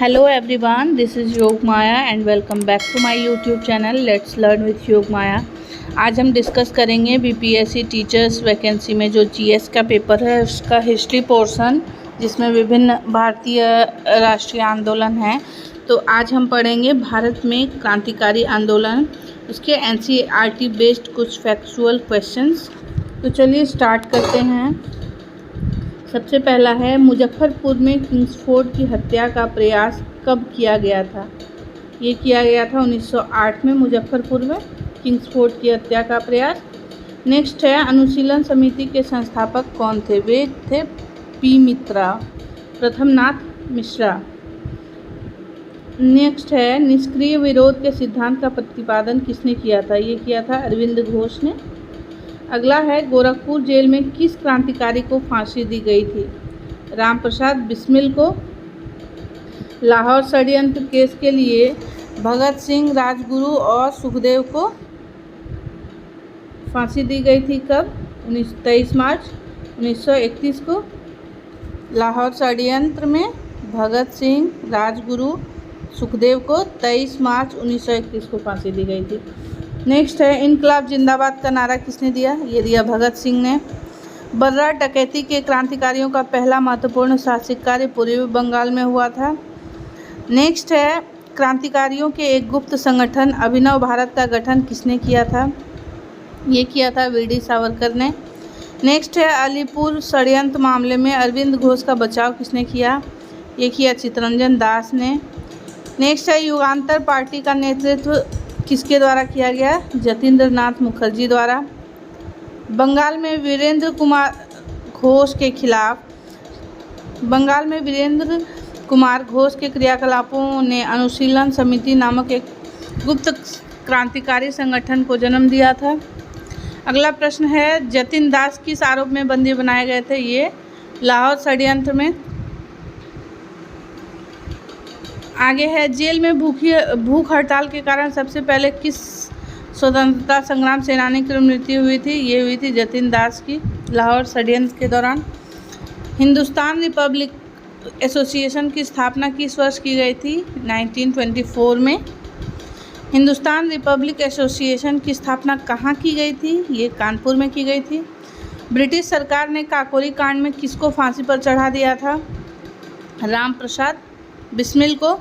Hello everyone, this is Yog Maya and welcome back to my YouTube channel Let's Learn with Yog Maya। आज हम discuss करेंगे BPSC teachers vacancy में जो GS का paper है उसका हिस्ट्री पोर्शन, जिसमें विभिन्न भारतीय राष्ट्रीय आंदोलन हैं। तो आज हम पढ़ेंगे भारत में क्रांतिकारी आंदोलन, उसके एनसीईआरटी बेस्ड कुछ फैक्चुअल क्वेश्चंस। तो चलिए स्टार्ट करते हैं। सबसे पहला है, मुजफ्फरपुर में किंग्सफोर्ड की हत्या का प्रयास कब किया गया था? ये किया गया था 1908 में मुजफ्फरपुर में किंग्सफोर्ड की हत्या का प्रयास। नेक्स्ट है, अनुशीलन समिति के संस्थापक कौन थे? वे थे पी मित्रा, प्रथमनाथ मिश्रा। नेक्स्ट है, निष्क्रिय विरोध के सिद्धांत का प्रतिपादन किसने किया था? ये किया था अरविंद घोष ने। अगला है, गोरखपुर जेल में किस क्रांतिकारी को फांसी दी गई थी? रामप्रसाद बिस्मिल को। लाहौर षड्यंत्र केस के लिए भगत सिंह, राजगुरु और सुखदेव को फांसी दी गई थी कब? 23 मार्च 1931 को। लाहौर षड्यंत्र में भगत सिंह, राजगुरु, सुखदेव को 23 मार्च 1931 को फांसी दी गई थी। नेक्स्ट है, इनकलाब जिंदाबाद का नारा किसने दिया? ये दिया भगत सिंह ने। बर्रा डकैती के क्रांतिकारियों का पहला महत्वपूर्ण साहसिक कार्य पूर्वी बंगाल में हुआ था। नेक्स्ट है, क्रांतिकारियों के एक गुप्त संगठन अभिनव भारत का गठन किसने किया था? ये किया था वीडी सावरकर ने। नेक्स्ट है, अलीपुर षड्यंत्र मामले में अरविंद घोष का बचाव किसने किया? ये किया चित्तरंजन दास ने। नेक्स्ट है, युगांतर पार्टी का नेतृत्व किसके द्वारा किया गया? जतीन्द्र नाथ मुखर्जी द्वारा। बंगाल में वीरेंद्र कुमार घोष के क्रियाकलापों ने अनुशीलन समिति नामक एक गुप्त क्रांतिकारी संगठन को जन्म दिया था। अगला प्रश्न है, जतिन दास किस आरोप में बंदी बनाए गए थे? ये लाहौर षड्यंत्र में। आगे है, जेल में भूख हड़ताल के कारण सबसे पहले किस स्वतंत्रता संग्राम सेनानी की मृत्यु हुई थी? ये हुई थी जतिन दास की, लाहौर षड्यंत्र के दौरान। हिंदुस्तान रिपब्लिक एसोसिएशन की स्थापना किस वर्ष की गई थी? 1924 में। हिंदुस्तान रिपब्लिक एसोसिएशन की स्थापना कहाँ की गई थी? ये कानपुर में की गई थी। ब्रिटिश सरकार ने काकोरी कांड में किसको फांसी पर चढ़ा दिया था? रामप्रसाद बिस्मिल को।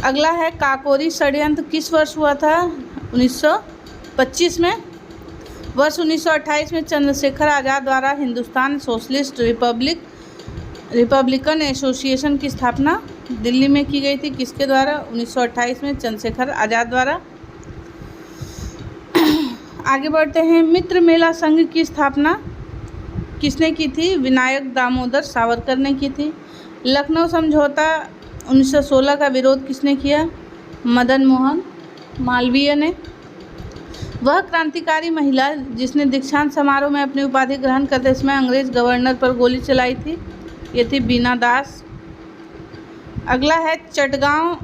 अगला है, काकोरी षड्यंत्र किस वर्ष हुआ था? 1925 में। वर्ष 1928 में चंद्रशेखर आज़ाद द्वारा हिंदुस्तान सोशलिस्ट रिपब्लिकन एसोसिएशन की स्थापना दिल्ली में की गई थी। किसके द्वारा? 1928 में चंद्रशेखर आज़ाद द्वारा। आगे बढ़ते हैं, मित्र मेला संघ की स्थापना किसने की थी? विनायक दामोदर सावरकर ने की थी। लखनऊ समझौता 1916 का विरोध किसने किया? मदन मोहन मालवीय ने। वह क्रांतिकारी महिला जिसने दीक्षांत समारोह में अपनी उपाधि ग्रहण करते समय अंग्रेज गवर्नर पर गोली चलाई थी, ये थी बीना दास। अगला है, चटगांव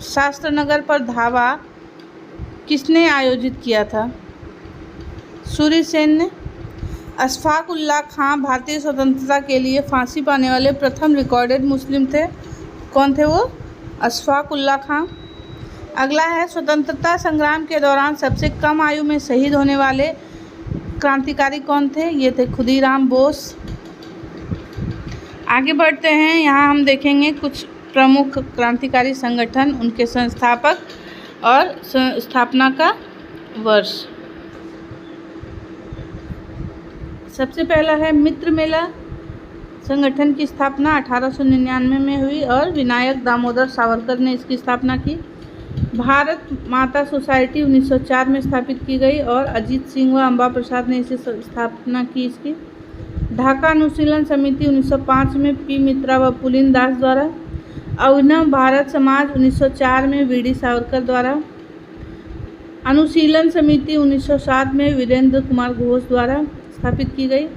शास्त्रनगर पर धावा किसने आयोजित किया था? सूरी सेन ने। अशफाक उल्लाह खां भारतीय स्वतंत्रता के लिए फांसी पाने वाले प्रथम रिकॉर्डेड मुस्लिम थे। कौन थे वो? अशफाक उल्लाह खां। अगला है, स्वतंत्रता संग्राम के दौरान सबसे कम आयु में शहीद होने वाले क्रांतिकारी कौन थे? ये थे खुदीराम बोस। आगे बढ़ते हैं, यहाँ हम देखेंगे कुछ प्रमुख क्रांतिकारी संगठन, उनके संस्थापक और स्थापना का वर्ष। सबसे पहला है, मित्र मेला संगठन की स्थापना 1899 में हुई और विनायक दामोदर सावरकर ने इसकी स्थापना की। भारत माता सोसाइटी 1904 में स्थापित की गई और अजीत सिंह व अम्बा प्रसाद ने इसे स्थापना की इसकी। ढाका अनुशीलन समिति 1905 में पी मित्रा व पुलिन दास द्वारा। अभिनव भारत समाज 1904 में वीडी सावरकर द्वारा। अनुशीलन समिति 1907 में वीरेंद्र कुमार घोष द्वारा स्थापित की गई।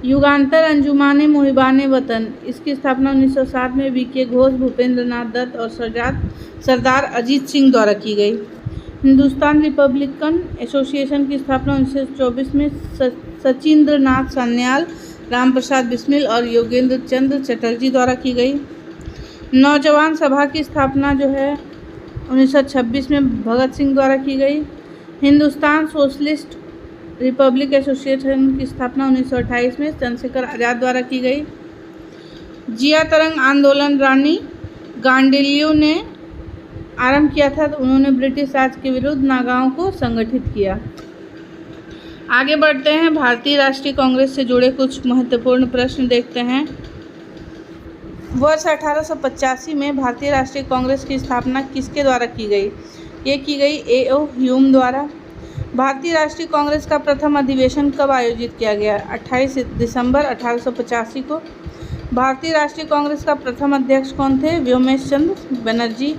युगांतर अंजुमाने मुहिबाने वतन, इसकी स्थापना 1907 में वीके घोष, भूपेंद्र नाथ दत्त और सरदार अजीत सिंह द्वारा की गई। हिंदुस्तान रिपब्लिकन एसोसिएशन की स्थापना 1924 में सचिंद्र नाथ सान्याल, रामप्रसाद बिस्मिल और योगेंद्र चंद्र चटर्जी द्वारा की गई। नौजवान सभा की स्थापना जो है 1926 में भगत सिंह द्वारा की गई। हिंदुस्तान सोशलिस्ट रिपब्लिक एसोसिएशन की स्थापना 1928 में चंद्रशेखर आज़ाद द्वारा की गई। जिया तरंग आंदोलन रानी गांडेलियो ने आरंभ किया था, तो उन्होंने ब्रिटिश राज के विरुद्ध नागाओं को संगठित किया। आगे बढ़ते हैं, भारतीय राष्ट्रीय कांग्रेस से जुड़े कुछ महत्वपूर्ण प्रश्न देखते हैं। वर्ष 1885 में भारतीय राष्ट्रीय कांग्रेस की स्थापना किसके द्वारा की गई? ये की गई A.O. ह्यूम द्वारा। भारतीय राष्ट्रीय कांग्रेस का प्रथम अधिवेशन कब आयोजित किया गया? 28 दिसंबर 1885 को। भारतीय राष्ट्रीय कांग्रेस का प्रथम अध्यक्ष कौन थे? व्योमेश चंद्र बनर्जी।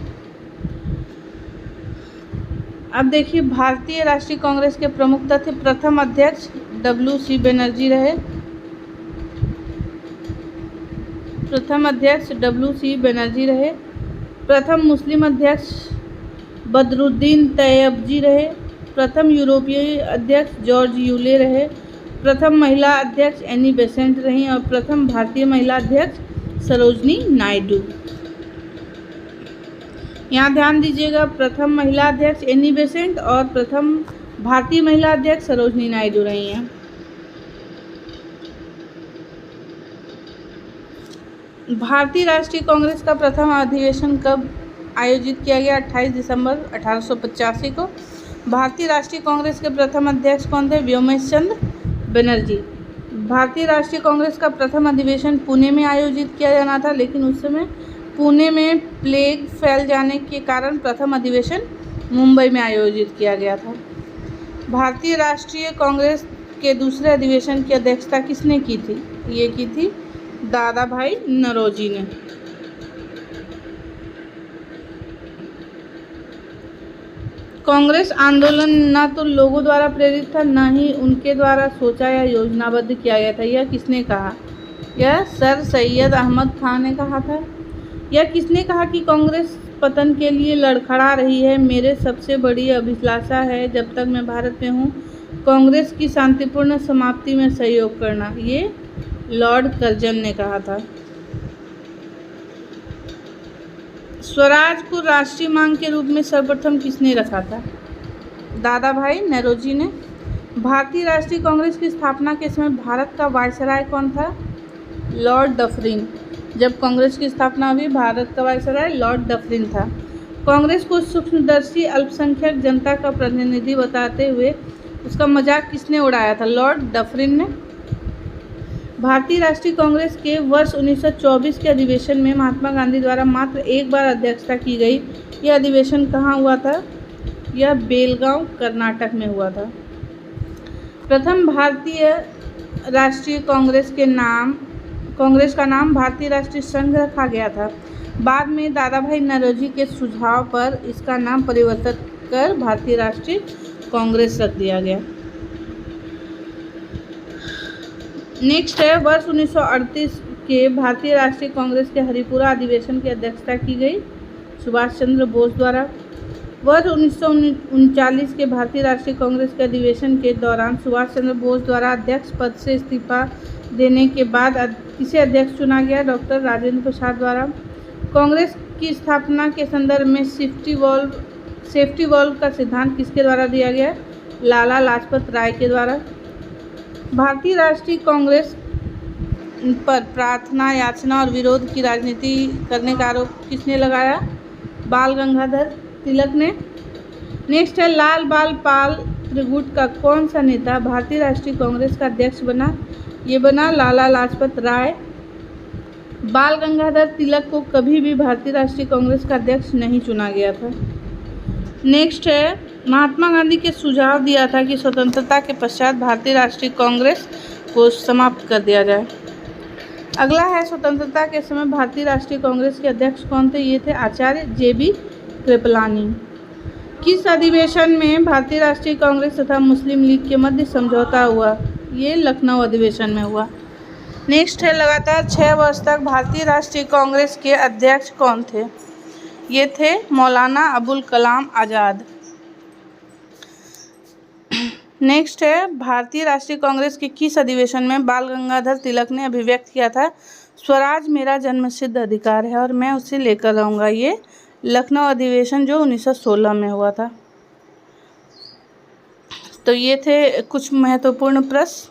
अब देखिए, भारतीय राष्ट्रीय कांग्रेस के प्रमुख थे। प्रथम अध्यक्ष W.C. बनर्जी रहे। प्रथम अध्यक्ष W.C. बनर्जी रहे। प्रथम मुस्लिम अध्यक्ष बदरुद्दीन तैयबजी रहे। प्रथम यूरोपीय अध्यक्ष जॉर्ज यूले रहे। प्रथम महिला अध्यक्ष एनी बेसेंट रहीं और प्रथम भारतीय महिला अध्यक्ष सरोजनी नायडू। यहाँ ध्यान दीजिएगा, प्रथम महिला अध्यक्ष एनी बेसेंट और प्रथम भारतीय महिला अध्यक्ष सरोजनी नायडू रही हैं। भारतीय राष्ट्रीय कांग्रेस का प्रथम अधिवेशन कब आयोजित किया गया? 28 दिसंबर 1885 को। भारतीय राष्ट्रीय कांग्रेस के प्रथम अध्यक्ष कौन थे? व्योमेश चंद्र बनर्जी। भारतीय राष्ट्रीय कांग्रेस का प्रथम अधिवेशन पुणे में आयोजित किया जाना था, लेकिन उस समय पुणे में प्लेग फैल जाने के कारण प्रथम अधिवेशन मुंबई में आयोजित किया गया था। भारतीय राष्ट्रीय कांग्रेस के दूसरे अधिवेशन की अध्यक्षता किसने की थी? ये की थी दादा भाई नौरोजी ने। कांग्रेस आंदोलन न तो लोगों द्वारा प्रेरित था, न ही उनके द्वारा सोचा या योजनाबद्ध किया गया था। यह किसने कहा? यह सर सैयद अहमद खान ने कहा था। यह किसने कहा कि कांग्रेस पतन के लिए लड़खड़ा रही है? मेरे सबसे बड़ी अभिलाषा है, जब तक मैं भारत में हूँ, कांग्रेस की शांतिपूर्ण समाप्ति में सहयोग करना। ये लॉर्ड कर्जन ने कहा था। स्वराज को राष्ट्रीय मांग के रूप में सर्वप्रथम किसने रखा था? दादा भाई नौरोजी ने। भारतीय राष्ट्रीय कांग्रेस की स्थापना के समय भारत का वायसराय कौन था? Lord Dufferin. जब कांग्रेस की स्थापना हुई, भारत का वायसराय लॉर्ड डफरिन था। कांग्रेस को सूक्ष्मदर्शी अल्पसंख्यक जनता का प्रतिनिधि बताते हुए उसका मजाक किसने उड़ाया था? लॉर्ड डफरिन ने। भारतीय राष्ट्रीय कांग्रेस के वर्ष 1924 के अधिवेशन में महात्मा गांधी द्वारा मात्र एक बार अध्यक्षता की गई। यह अधिवेशन कहाँ हुआ था? यह बेलगांव कर्नाटक में हुआ था। प्रथम भारतीय राष्ट्रीय कांग्रेस का नाम भारतीय राष्ट्रीय संघ रखा गया था। बाद में दादा भाई नौरोजी के सुझाव पर इसका नाम परिवर्तित कर भारतीय राष्ट्रीय कांग्रेस रख दिया गया। नेक्स्ट है, वर्ष 1938 के भारतीय राष्ट्रीय कांग्रेस के हरिपुरा अधिवेशन की अध्यक्षता की गई सुभाष चंद्र बोस द्वारा। वर्ष 1939 के भारतीय राष्ट्रीय कांग्रेस के अधिवेशन के दौरान सुभाष चंद्र बोस द्वारा अध्यक्ष पद से इस्तीफा देने के बाद किसे अध्यक्ष चुना गया? डॉक्टर राजेंद्र प्रसाद द्वारा। कांग्रेस की स्थापना के संदर्भ में सेफ्टी वॉल्व का सिद्धांत किसके द्वारा दिया गया? लाला लाजपत राय के द्वारा। भारतीय राष्ट्रीय कांग्रेस पर प्रार्थना, याचना और विरोध की राजनीति करने का आरोप किसने लगाया? बाल गंगाधर तिलक ने। नेक्स्ट है, लाल बाल पाल त्रिगुट का कौन सा नेता भारतीय राष्ट्रीय कांग्रेस का अध्यक्ष बना? ये बना लाला लाजपत राय। बाल गंगाधर तिलक को कभी भी भारतीय राष्ट्रीय कांग्रेस का अध्यक्ष नहीं चुना गया था। नेक्स्ट है, महात्मा गांधी के सुझाव दिया था कि स्वतंत्रता के पश्चात भारतीय राष्ट्रीय कांग्रेस को समाप्त कर दिया जाए। अगला है, स्वतंत्रता के समय भारतीय राष्ट्रीय कांग्रेस के अध्यक्ष कौन थे? ये थे आचार्य JB कृपलानी। किस अधिवेशन में भारतीय राष्ट्रीय कांग्रेस तथा मुस्लिम लीग के मध्य समझौता हुआ? ये लखनऊ अधिवेशन में हुआ। नेक्स्ट है, लगातार 6 वर्ष तक भारतीय राष्ट्रीय कांग्रेस के अध्यक्ष कौन थे? ये थे मौलाना अबुल कलाम आज़ाद। नेक्स्ट है, भारतीय राष्ट्रीय कांग्रेस के किस अधिवेशन में बाल गंगाधर तिलक ने अभिव्यक्त किया था स्वराज मेरा जन्मसिद्ध अधिकार है और मैं उसे लेकर रहूँगा। ये लखनऊ अधिवेशन जो 1916 में हुआ था। तो ये थे कुछ महत्वपूर्ण प्रश्न।